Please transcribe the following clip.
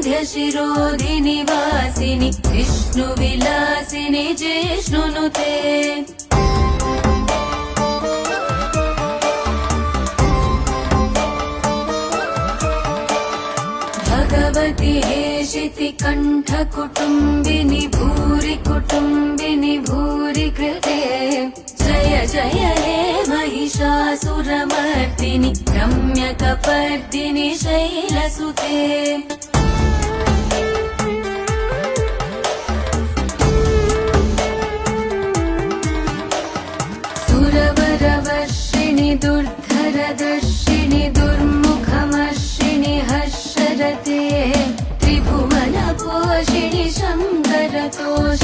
वरविन्ध्यशिरोधिनि वासिनि विष्णुविलासिनि जिष्णुनुते भगवति हेशिति कण्ठकुटुम्बिनि भूरि कुटुम्बिनि भूरि कृते जय जय हे महिषासुरमर्दिनि रम्यकपर्दिनि शैलसुते सुरवरवर्षिणि दुर्धरदर्शिनि दुर्मुखमर्षिणि हर्षरते त्रिभुवनपोषिणि शङ्करतोष